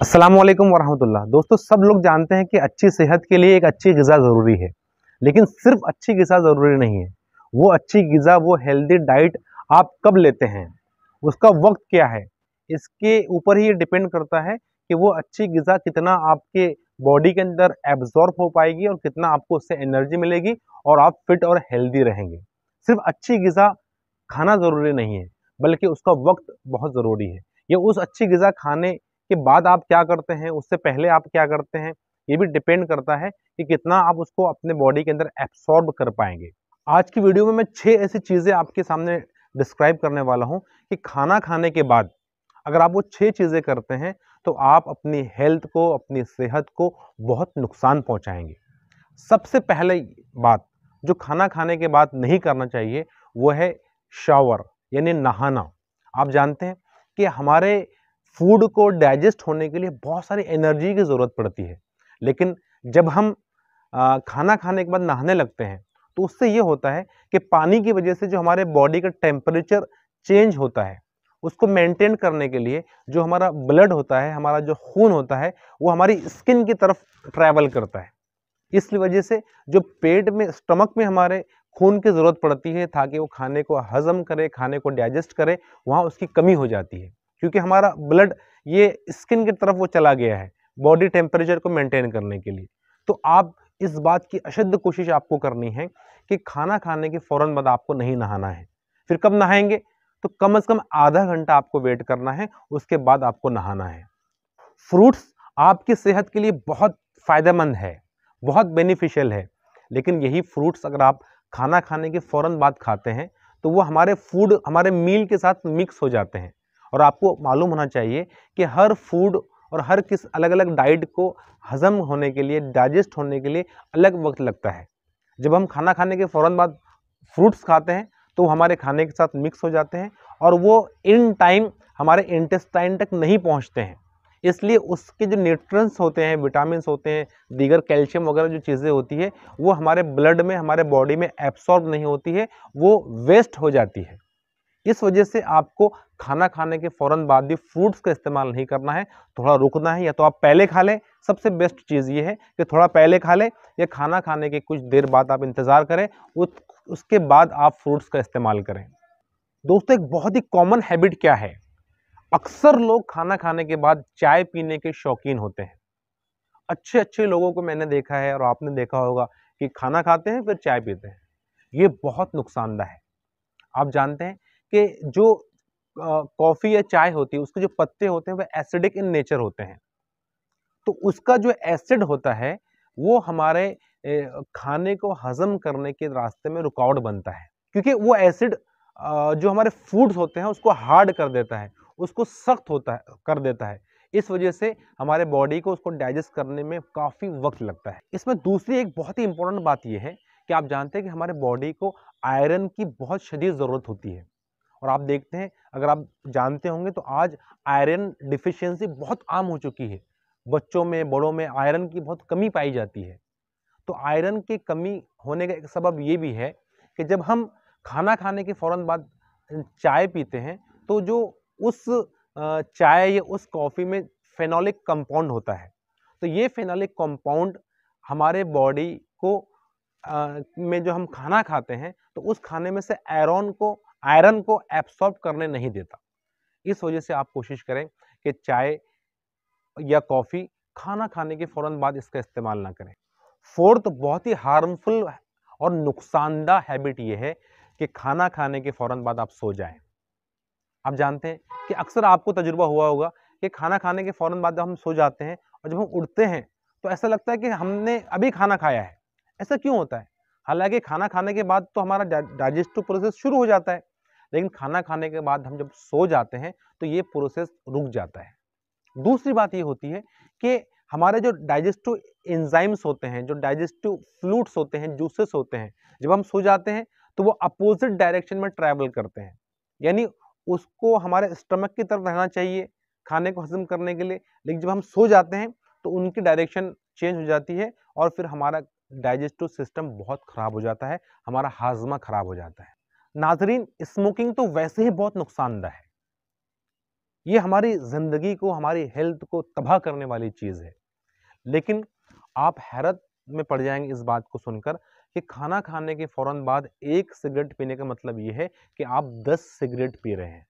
अस्सलाम वालेकुम वरहमतुल्लाह। दोस्तों, सब लोग जानते हैं कि अच्छी सेहत के लिए एक अच्छी ग़िज़ा ज़रूरी है, लेकिन सिर्फ अच्छी ग़िज़ा ज़रूरी नहीं है। वो अच्छी ग़िज़ा, वो हेल्दी डाइट आप कब लेते हैं, उसका वक्त क्या है, इसके ऊपर ही ये डिपेंड करता है कि वो अच्छी ग़िज़ा कितना आपके बॉडी के अंदर एब्ज़ॉर्ब हो पाएगी और कितना आपको उससे एनर्जी मिलेगी और आप फिट और हेल्दी रहेंगे। सिर्फ अच्छी ग़िज़ा खाना ज़रूरी नहीं है, बल्कि उसका वक्त बहुत ज़रूरी है। ये उस अच्छी ग़िज़ा खाने के बाद आप क्या करते हैं, उससे पहले आप क्या करते हैं, ये भी डिपेंड करता है कि कितना आप उसको अपने बॉडी के अंदर एब्सॉर्ब कर पाएँगे। आज की वीडियो में मैं 6 ऐसी चीज़ें आपके सामने डिस्क्राइब करने वाला हूँ कि खाना खाने के बाद अगर आप वो 6 चीज़ें करते हैं, तो आप अपनी हेल्थ को, अपनी सेहत को बहुत नुकसान पहुँचाएँगे। सबसे पहले बात जो खाना खाने के बाद नहीं करना चाहिए, वो है शावर यानी नहाना। आप जानते हैं कि हमारे फूड को डाइजेस्ट होने के लिए बहुत सारी एनर्जी की ज़रूरत पड़ती है, लेकिन जब हम खाना खाने के बाद नहाने लगते हैं, तो उससे ये होता है कि पानी की वजह से जो हमारे बॉडी का टेम्परेचर चेंज होता है, उसको मेंटेन करने के लिए जो हमारा ब्लड होता है, हमारा जो खून होता है, वो हमारी स्किन की तरफ ट्रैवल करता है। इस वजह से जो पेट में, स्टमक में हमारे खून की ज़रूरत पड़ती है ताकि वो खाने को हज़म करे, खाने को डाइजेस्ट करे, वहाँ उसकी कमी हो जाती है। क्योंकि हमारा ब्लड ये स्किन की तरफ वो चला गया है, बॉडी टेम्परेचर को मेंटेन करने के लिए। तो आप इस बात की अशद्द कोशिश आपको करनी है कि खाना खाने के फ़ौरन बाद आपको नहीं नहाना है। फिर कब नहाएँगे? तो कम से कम आधा घंटा आपको वेट करना है, उसके बाद आपको नहाना है। फ्रूट्स आपकी सेहत के लिए बहुत फ़ायदेमंद है, बहुत बेनिफिशियल है, लेकिन यही फ्रूट्स अगर आप खाना खाने के फ़ौरन बाद खाते हैं, तो वो हमारे फूड, हमारे मील के साथ मिक्स हो जाते हैं। और आपको मालूम होना चाहिए कि हर फूड और हर किस अलग-अलग डाइट को हज़म होने के लिए, डाइजेस्ट होने के लिए अलग वक़्त लगता है। जब हम खाना खाने के फ़ौरन बाद फ्रूट्स खाते हैं, तो वो हमारे खाने के साथ मिक्स हो जाते हैं और वो इन टाइम हमारे इंटेस्टाइन तक नहीं पहुँचते हैं। इसलिए उसके जो न्यूट्रिएंट्स होते हैं, विटामिन्स होते हैं, दीगर कैल्शियम वगैरह जो चीज़ें होती है, वो हमारे ब्लड में, हमारे बॉडी में एब्सॉर्ब नहीं होती है, वो वेस्ट हो जाती है। इस वजह से आपको खाना खाने के फ़ौरन बाद भी फ्रूट्स का इस्तेमाल नहीं करना है, थोड़ा रुकना है, या तो आप पहले खा लें। सबसे बेस्ट चीज़ ये है कि थोड़ा पहले खा लें, या खाना खाने के कुछ देर बाद आप इंतज़ार करें, उसके बाद आप फ्रूट्स का इस्तेमाल करें। दोस्तों, एक बहुत ही कॉमन हैबिट क्या है? अक्सर लोग खाना खाने के बाद चाय पीने के शौकीन होते हैं। अच्छे-अच्छे लोगों को मैंने देखा है और आपने देखा होगा कि खाना खाते हैं फिर चाय पीते हैं। ये बहुत नुकसानदेह है। आप जानते हैं कि जो कॉफ़ी या चाय होती है, उसके जो पत्ते होते हैं वो एसिडिक इन नेचर होते हैं। तो उसका जो एसिड होता है, वो हमारे खाने को हज़म करने के रास्ते में रुकावट बनता है। क्योंकि वो एसिड जो हमारे फूड्स होते हैं उसको हार्ड कर देता है, उसको सख्त होता है कर देता है। इस वजह से हमारे बॉडी को उसको डाइजेस्ट करने में काफ़ी वक़्त लगता है। इसमें दूसरी एक बहुत ही इम्पोर्टेंट बात ये है कि आप जानते हैं कि हमारे बॉडी को आयरन की बहुत शदीद ज़रूरत होती है। और आप देखते हैं, अगर आप जानते होंगे तो आज आयरन डिफिशियंसी बहुत आम हो चुकी है। बच्चों में, बड़ों में आयरन की बहुत कमी पाई जाती है। तो आयरन की कमी होने का एक सबब ये भी है कि जब हम खाना खाने के फ़ौरन बाद चाय पीते हैं, तो जो उस चाय या उस कॉफ़ी में फ़ेनोलिक कंपाउंड होता है। तो ये फ़ेनोलिक कंपाउंड हमारे बॉडी को में जो हम खाना खाते हैं, तो उस खाने में से आयरन को एब्सॉर्ब करने नहीं देता। इस वजह से आप कोशिश करें कि चाय या कॉफ़ी खाना खाने के फ़ौरन बाद इसका इस्तेमाल ना करें। फोर्थ बहुत ही हार्मफुल और नुकसानदेह हैबिट ये है कि खाना खाने के फ़ौरन बाद आप सो जाएँ। आप जानते हैं कि अक्सर आपको तजुर्बा हुआ होगा कि खाना खाने के फ़ौरन बाद जब हम सो जाते हैं और जब हम उठते हैं, तो ऐसा लगता है कि हमने अभी खाना खाया है। ऐसा क्यों होता है? हालाँकि खाना खाने के बाद तो हमारा डाइजेस्टिव प्रोसेस शुरू हो जाता है, लेकिन खाना खाने के बाद हम जब सो जाते हैं, तो ये प्रोसेस रुक जाता है। दूसरी बात ये होती है कि हमारे जो डाइजेस्टिव एंजाइम्स होते हैं, जो डाइजेस्टिव फ्लूइड्स होते हैं, जूसेस होते हैं, जब हम सो जाते हैं, तो वो अपोज़िट डायरेक्शन में ट्रैवल करते हैं। यानी उसको हमारे स्टमक की तरफ रहना चाहिए, खाने को हज़म करने के लिए, लेकिन जब हम सो जाते हैं, तो उनकी डायरेक्शन चेंज हो जाती है और फिर हमारा डाइजेस्टिव सिस्टम बहुत ख़राब हो जाता है, हमारा हाज़मा ख़राब हो जाता है। नाज़रीन, स्मोकिंग तो वैसे ही बहुत नुकसानदेह है। ये हमारी ज़िंदगी को, हमारी हेल्थ को तबाह करने वाली चीज़ है। लेकिन आप हैरत में पड़ जाएँगे इस बात को सुनकर कि खाना खाने के फ़ौरन बाद 1 सिगरेट पीने का मतलब ये है कि आप 10 सिगरेट पी रहे हैं।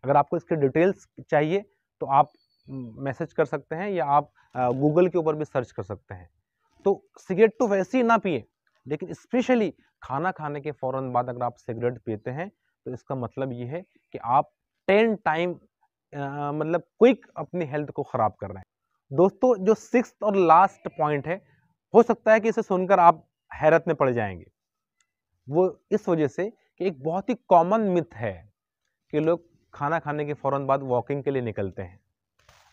अगर आपको इसकी डिटेल्स चाहिए तो आप मैसेज कर सकते हैं या आप गूगल के ऊपर भी सर्च कर सकते हैं। तो सिगरेट तो वैसे ही ना पिएँ, लेकिन स्पेशली खाना खाने के फ़ौरन बाद अगर आप सिगरेट पीते हैं, तो इसका मतलब ये है कि आप 10 टाइम मतलब क्विक अपनी हेल्थ को ख़राब कर रहे हैं। दोस्तों, जो 6th और लास्ट पॉइंट है, हो सकता है कि इसे सुनकर आप हैरत में पड़ जाएँगे। वो इस वजह से कि एक बहुत ही कॉमन मिथ है कि लोग खाना खाने के फ़ौरन बाद वॉकिंग के लिए निकलते हैं।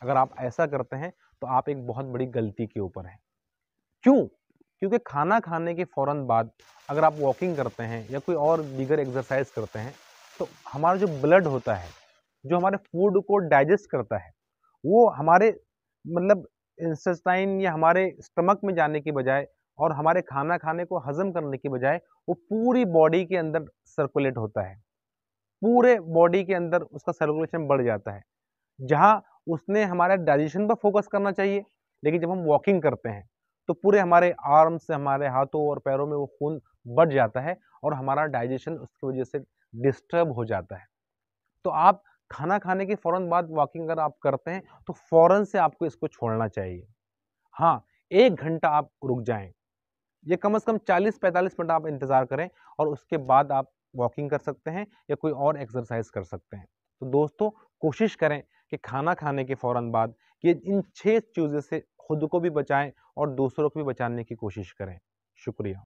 अगर आप ऐसा करते हैं, तो आप एक बहुत बड़ी गलती के ऊपर हैं। क्यों? क्योंकि खाना खाने के फ़ौरन बाद अगर आप वॉकिंग करते हैं या कोई और दीगर एक्सरसाइज़ करते हैं, तो हमारा जो ब्लड होता है, जो हमारे फूड को डाइजेस्ट करता है, वो हमारे मतलब इंटेस्टाइन या हमारे स्टमक में जाने की बजाय और हमारे खाना खाने को हज़म करने की बजाय, वो पूरी बॉडी के अंदर सर्कुलेट होता है। पूरे बॉडी के अंदर उसका सर्कुलेशन बढ़ जाता है। जहाँ उसने हमारा डाइजेशन पर फ़ोकस करना चाहिए, लेकिन जब हम वॉकिंग करते हैं, तो पूरे हमारे आर्म से हमारे हाथों और पैरों में वो खून बढ़ जाता है और हमारा डाइजेशन उसकी वजह से डिस्टर्ब हो जाता है। तो आप खाना खाने के फ़ौरन बाद वॉकिंग अगर आप करते हैं, तो फ़ौरन से आपको इसको छोड़ना चाहिए। हाँ, 1 घंटा आप रुक जाएँ। ये कम से कम 40-45 मिनट आप इंतज़ार करें और उसके बाद आप वॉकिंग कर सकते हैं या कोई और एक्सरसाइज़ कर सकते हैं। तो दोस्तों, कोशिश करें कि खाना खाने के फ़ौरन बाद ये इन 6 चीज़ों से खुद को भी बचाएँ और दूसरों को भी बचाने की कोशिश करें। शुक्रिया।